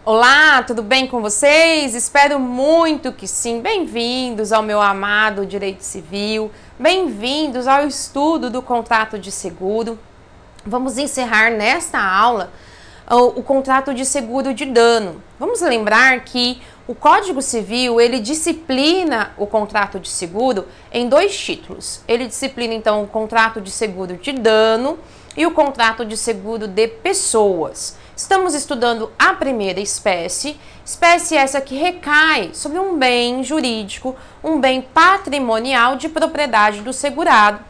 Olá, tudo bem com vocês? Espero muito que sim. Bem-vindos ao meu amado Direito Civil, bem-vindos ao estudo do contrato de seguro. Vamos encerrar nesta aula o contrato de seguro de dano. Vamos lembrar que o Código Civil, ele disciplina o contrato de seguro em dois títulos. Ele disciplina, então, o contrato de seguro de dano e o contrato de seguro de pessoas. Estamos estudando a primeira espécie essa que recai sobre um bem jurídico, um bem patrimonial de propriedade do segurado,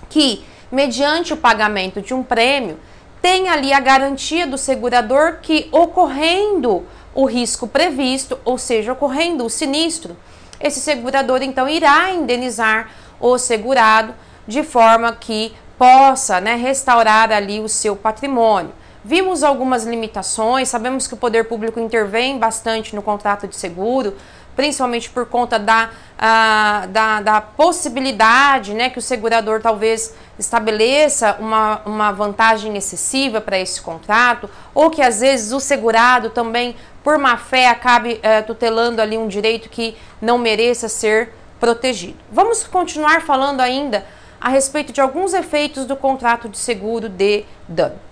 que, mediante o pagamento de um prêmio, tem ali a garantia do segurador que, ocorrendo o risco previsto, ou seja, ocorrendo o sinistro, esse segurador então irá indenizar o segurado de forma que possa, restaurar ali o seu patrimônio. Vimos algumas limitações, sabemos que o poder público intervém bastante no contrato de seguro, principalmente por conta da possibilidade, que o segurador talvez estabeleça uma vantagem excessiva para esse contrato, ou que às vezes o segurado também, por má fé, acabe tutelando ali um direito que não mereça ser protegido. Vamos continuar falando ainda a respeito de alguns efeitos do contrato de seguro de dano.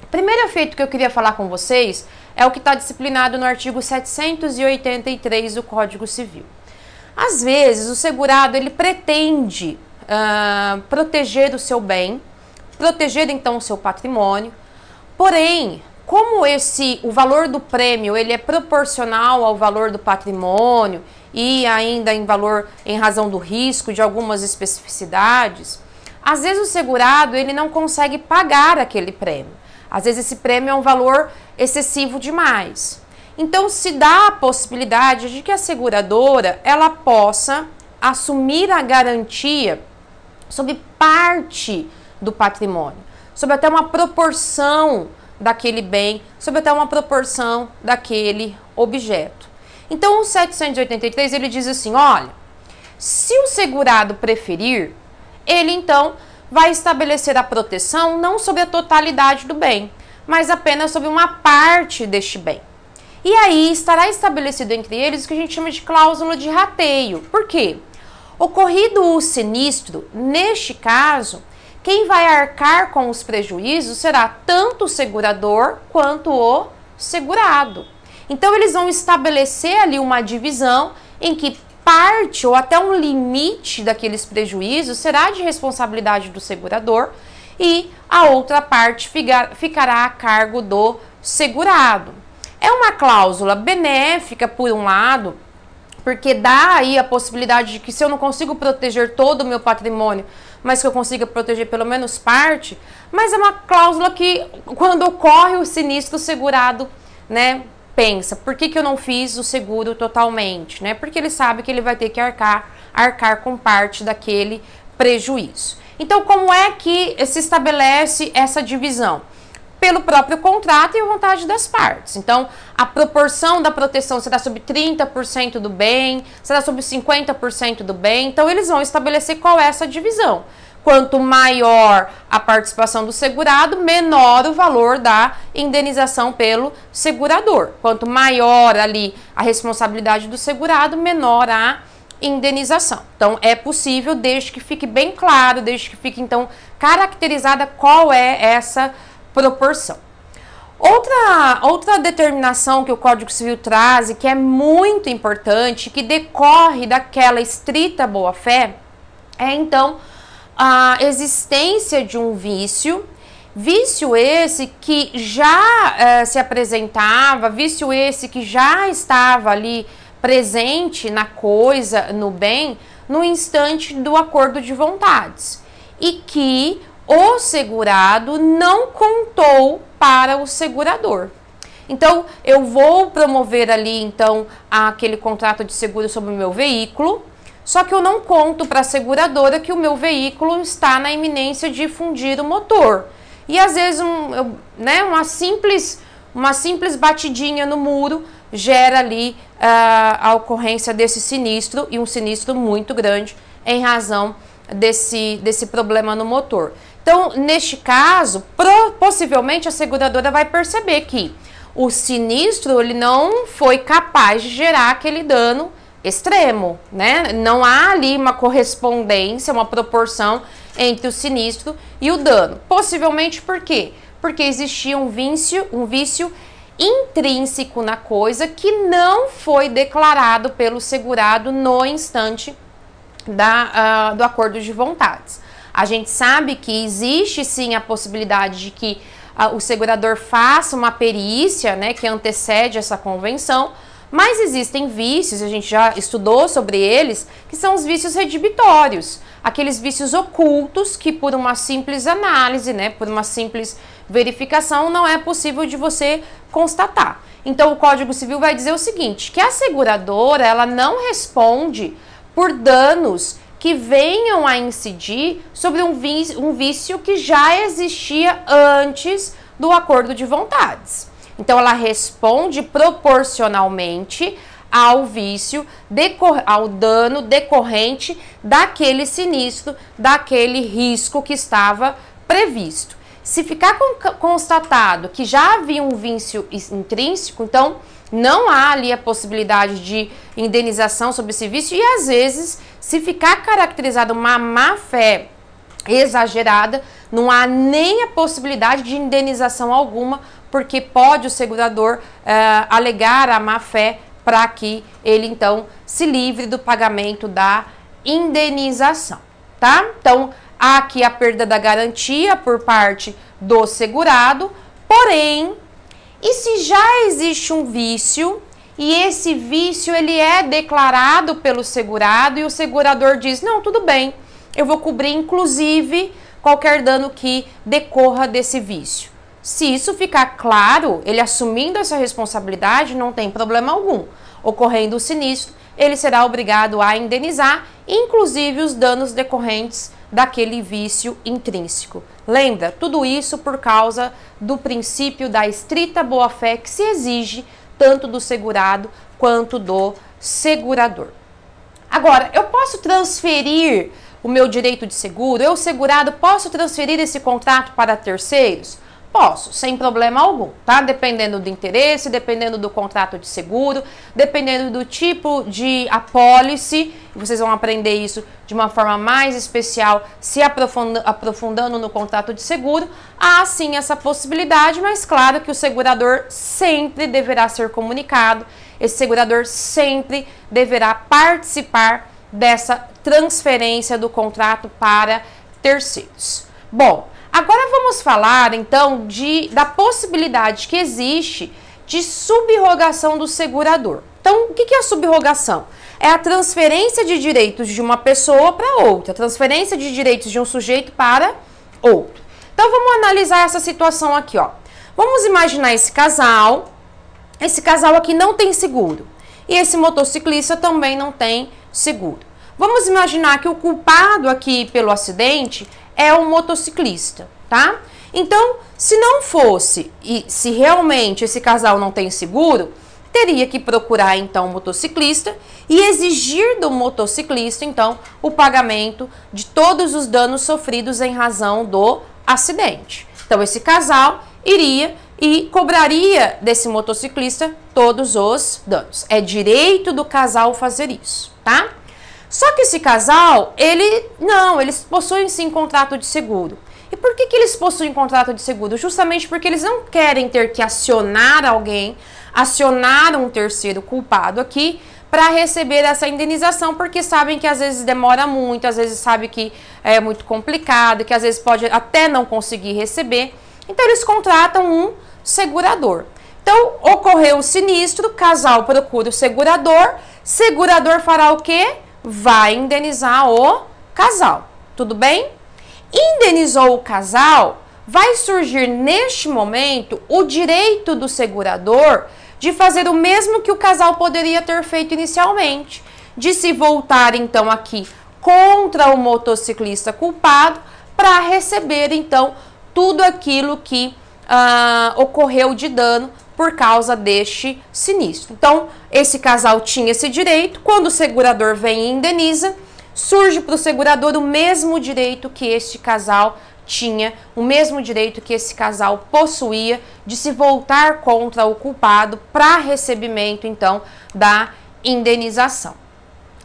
O primeiro efeito que eu queria falar com vocês é o que está disciplinado no artigo 783 do Código Civil. Às vezes, o segurado ele pretende proteger o seu bem, proteger então o seu patrimônio, porém, como o valor do prêmio ele é proporcional ao valor do patrimônio e ainda em razão do risco de algumas especificidades, às vezes o segurado ele não consegue pagar aquele prêmio. Às vezes esse prêmio é um valor excessivo demais. Então se dá a possibilidade de que a seguradora ela possa assumir a garantia sobre parte do patrimônio, sobre até uma proporção daquele bem, sobre até uma proporção daquele objeto. Então o 783 ele diz assim, olha, se o segurado preferir, ele então vai estabelecer a proteção não sobre a totalidade do bem, mas apenas sobre uma parte deste bem. E aí estará estabelecido entre eles o que a gente chama de cláusula de rateio. Por quê? Ocorrido o sinistro, neste caso, quem vai arcar com os prejuízos será tanto o segurador quanto o segurado. Então eles vão estabelecer ali uma divisão em que parte ou até um limite daqueles prejuízos será de responsabilidade do segurador e a outra parte ficará a cargo do segurado. É uma cláusula benéfica por um lado, porque dá aí a possibilidade de que se eu não consigo proteger todo o meu patrimônio, mas que eu consiga proteger pelo menos parte, mas é uma cláusula que quando ocorre o sinistro, o segurado, pensa, por que eu não fiz o seguro totalmente, Porque ele sabe que ele vai ter que arcar com parte daquele prejuízo. Então, como é que se estabelece essa divisão? Pelo próprio contrato e a vontade das partes. Então, a proporção da proteção será sobre 30% do bem, será sobre 50% do bem. Então, eles vão estabelecer qual é essa divisão. Quanto maior a participação do segurado, menor o valor da indenização pelo segurador. Quanto maior ali a responsabilidade do segurado, menor a indenização. Então, é possível, desde que fique bem claro, desde que fique, então, caracterizada qual é essa proporção. Outra determinação que o Código Civil traz e que é muito importante, que decorre daquela estrita boa-fé, é, então, a existência de um vício esse que já se apresentava, vício esse que já estava ali presente na coisa, no bem, no instante do acordo de vontades, e que o segurado não contou para o segurador. Então, eu vou promover ali, então, aquele contrato de seguro sobre o meu veículo, só que eu não conto para a seguradora que o meu veículo está na iminência de fundir o motor. E às vezes uma simples batidinha no muro gera ali a ocorrência desse sinistro, e um sinistro muito grande em razão desse problema no motor. Então, neste caso, possivelmente a seguradora vai perceber que o sinistro ele não foi capaz de gerar aquele dano extremo, né? Não há ali uma correspondência, uma proporção entre o sinistro e o dano. Possivelmente por quê? Porque existia um vício intrínseco na coisa que não foi declarado pelo segurado no instante do acordo de vontades. A gente sabe que existe sim a possibilidade de que o segurador faça uma perícia, né, que antecede essa convenção, mas existem vícios, a gente já estudou sobre eles, que são os vícios redibitórios, aqueles vícios ocultos que por uma simples análise, né, por uma simples verificação, não é possível de você constatar. Então o Código Civil vai dizer o seguinte, que a seguradora ela não responde por danos que venham a incidir sobre um vício que já existia antes do acordo de vontades. Então, ela responde proporcionalmente ao vício, ao dano decorrente daquele sinistro, daquele risco que estava previsto. Se ficar constatado que já havia um vício intrínseco, então não há ali a possibilidade de indenização sobre esse vício e às vezes, se ficar caracterizada uma má-fé exagerada, não há nem a possibilidade de indenização alguma, porque pode o segurador alegar a má-fé para que ele então se livre do pagamento da indenização, tá? Então, há aqui a perda da garantia por parte do segurado, porém, e se já existe um vício e esse vício ele é declarado pelo segurado e o segurador diz, não, tudo bem, eu vou cobrir inclusive qualquer dano que decorra desse vício. Se isso ficar claro, ele assumindo essa responsabilidade, não tem problema algum. Ocorrendo o sinistro, ele será obrigado a indenizar, inclusive os danos decorrentes daquele vício intrínseco. Lembra, tudo isso por causa do princípio da estrita boa-fé que se exige tanto do segurado quanto do segurador. Agora, eu posso transferir o meu direito de seguro? Eu, segurado, posso transferir esse contrato para terceiros? Posso, sem problema algum, tá? Dependendo do interesse, dependendo do contrato de seguro, dependendo do tipo de apólice, vocês vão aprender isso de uma forma mais especial, se aprofundando no contrato de seguro, há sim essa possibilidade, mas claro que o segurador sempre deverá ser comunicado, esse segurador sempre deverá participar dessa transferência do contrato para terceiros. Bom, agora vamos falar, então, da possibilidade que existe de subrogação do segurador. Então, o que é a subrogação? É a transferência de direitos de uma pessoa para outra, a transferência de direitos de um sujeito para outro. Então, vamos analisar essa situação aqui, ó. Vamos imaginar esse casal aqui não tem seguro, e esse motociclista também não tem seguro. Vamos imaginar que o culpado aqui pelo acidente é um motociclista, tá? Então, se não fosse, e se realmente esse casal não tem seguro, teria que procurar então o motociclista e exigir do motociclista então o pagamento de todos os danos sofridos em razão do acidente. Então, esse casal iria e cobraria desse motociclista todos os danos. É direito do casal fazer isso, tá? Só que esse casal, eles possuem sim contrato de seguro. E por que eles possuem contrato de seguro? Justamente porque eles não querem ter que acionar alguém, acionar um terceiro culpado aqui para receber essa indenização, porque sabem que às vezes demora muito, às vezes sabe que é muito complicado, que às vezes pode até não conseguir receber. Então eles contratam um segurador. Então ocorreu o sinistro, casal procura o segurador fará o quê? Vai indenizar o casal, tudo bem? Indenizou o casal, vai surgir neste momento o direito do segurador de fazer o mesmo que o casal poderia ter feito inicialmente, de se voltar então aqui contra o motociclista culpado para receber então tudo aquilo que ocorreu de dano por causa deste sinistro. Então, esse casal tinha esse direito, quando o segurador vem e indeniza, surge para o segurador o mesmo direito que este casal tinha o mesmo direito que esse casal possuía de se voltar contra o culpado para recebimento, então, da indenização.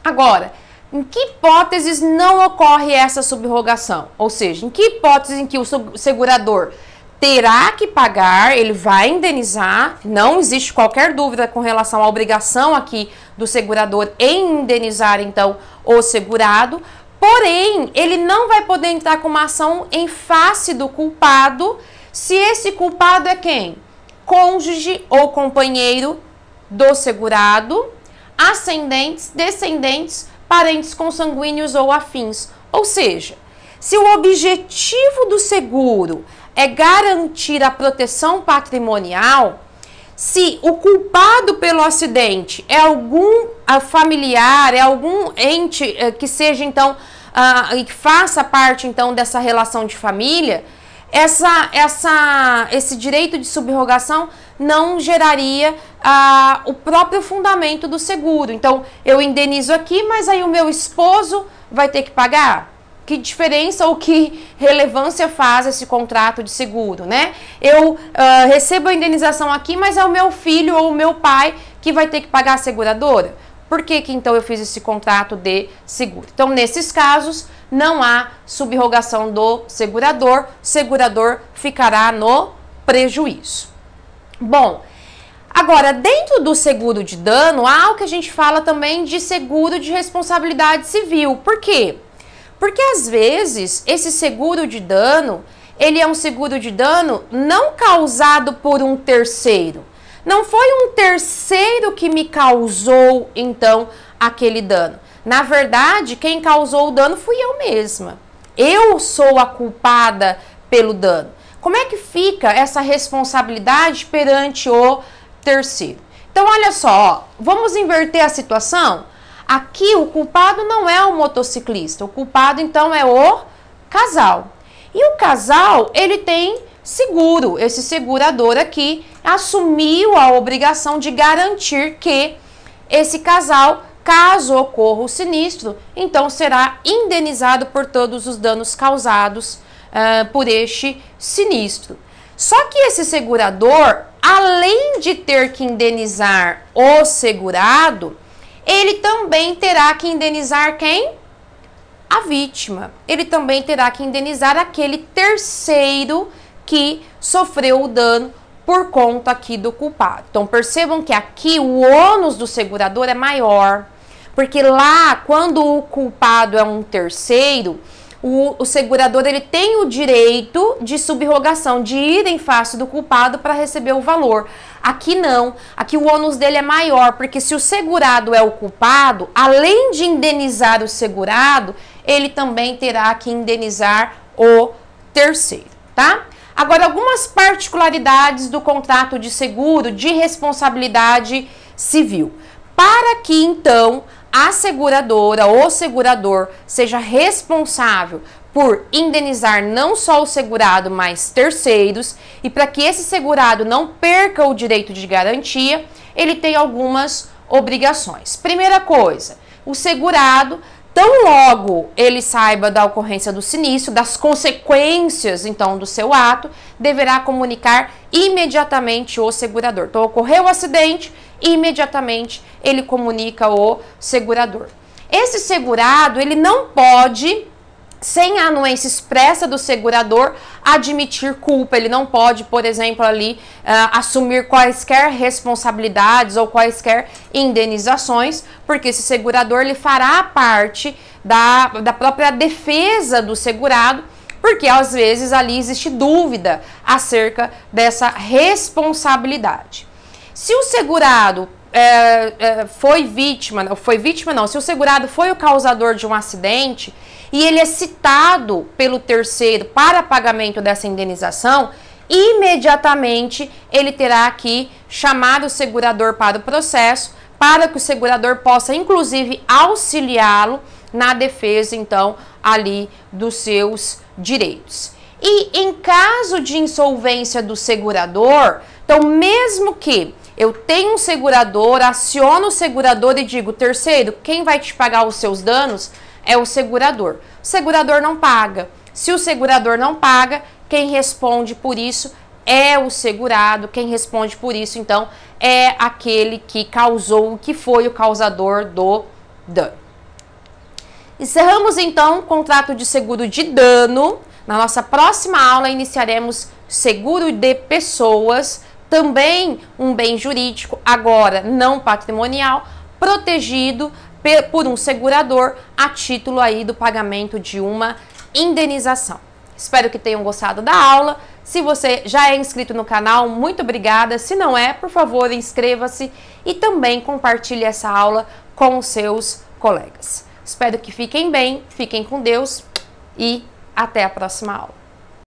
Agora, em que hipóteses não ocorre essa subrogação? Ou seja, em que hipóteses em que o segurador terá que pagar, ele vai indenizar, não existe qualquer dúvida com relação à obrigação aqui do segurador em indenizar, então, o segurado, porém, ele não vai poder entrar com uma ação em face do culpado, se esse culpado é quem? Cônjuge ou companheiro do segurado, ascendentes, descendentes, parentes consanguíneos ou afins. Ou seja, se o objetivo do seguro é garantir a proteção patrimonial, se o culpado pelo acidente é algum familiar, é algum ente que seja então, e que faça parte então dessa relação de família, esse direito de subrogação não geraria o próprio fundamento do seguro. Então, eu indenizo aqui, mas aí o meu esposo vai ter que pagar? Que diferença ou que relevância faz esse contrato de seguro, né? Eu recebo a indenização aqui, mas é o meu filho ou o meu pai que vai ter que pagar a seguradora? Por que então eu fiz esse contrato de seguro? Então, nesses casos, não há subrogação do segurador, o segurador ficará no prejuízo. Bom, agora, dentro do seguro de dano, há o que a gente fala também de seguro de responsabilidade civil. Por quê? Porque às vezes esse seguro de dano, ele é um seguro de dano não causado por um terceiro. Não foi um terceiro que me causou, então, aquele dano. Na verdade, quem causou o dano fui eu mesma. Eu sou a culpada pelo dano. Como é que fica essa responsabilidade perante o terceiro? Então, olha só, ó, vamos inverter a situação? Aqui o culpado não é o motociclista, o culpado então é o casal. E o casal, ele tem seguro, esse segurador aqui assumiu a obrigação de garantir que esse casal, caso ocorra o sinistro, então será indenizado por todos os danos causados por este sinistro. Só que esse segurador, além de ter que indenizar o segurado, ele também terá que indenizar quem? A vítima. Ele também terá que indenizar aquele terceiro que sofreu o dano por conta aqui do culpado. Então, percebam que aqui o ônus do segurador é maior, porque lá, quando o culpado é um terceiro, o segurador ele tem o direito de subrogação, de ir em face do culpado para receber o valor. Aqui não, aqui o ônus dele é maior, porque se o segurado é o culpado, além de indenizar o segurado, ele também terá que indenizar o terceiro, tá? Agora, algumas particularidades do contrato de seguro de responsabilidade civil. Para que, então, a seguradora ou segurador seja responsável por indenizar não só o segurado, mas terceiros, e para que esse segurado não perca o direito de garantia, ele tem algumas obrigações. Primeira coisa, o segurado, tão logo ele saiba da ocorrência do sinistro, das consequências, então, do seu ato, deverá comunicar imediatamente o segurador. Então, ocorreu o acidente, imediatamente ele comunica o segurador. Esse segurado, ele não pode, sem a anuência expressa do segurador, admitir culpa. Ele não pode, por exemplo, ali assumir quaisquer responsabilidades ou quaisquer indenizações, porque esse segurador ele fará parte da própria defesa do segurado, porque às vezes ali existe dúvida acerca dessa responsabilidade. Se o segurado se o segurado foi o causador de um acidente e ele é citado pelo terceiro para pagamento dessa indenização, imediatamente ele terá que chamar o segurador para o processo, para que o segurador possa, inclusive, auxiliá-lo na defesa, então, ali dos seus direitos. E em caso de insolvência do segurador, então, mesmo que eu tenho um segurador, aciono o segurador e digo, terceiro, quem vai te pagar os seus danos é o segurador. O segurador não paga. Se o segurador não paga, quem responde por isso é o segurado, quem responde por isso, então, é aquele que causou, que foi o causador do dano. Encerramos, então, o contrato de seguro de dano. Na nossa próxima aula, iniciaremos seguro de pessoas, também um bem jurídico, agora não patrimonial, protegido por um segurador a título aí do pagamento de uma indenização. Espero que tenham gostado da aula. Se você já é inscrito no canal, muito obrigada. Se não é, por favor, inscreva-se e também compartilhe essa aula com os seus colegas. Espero que fiquem bem, fiquem com Deus e até a próxima aula.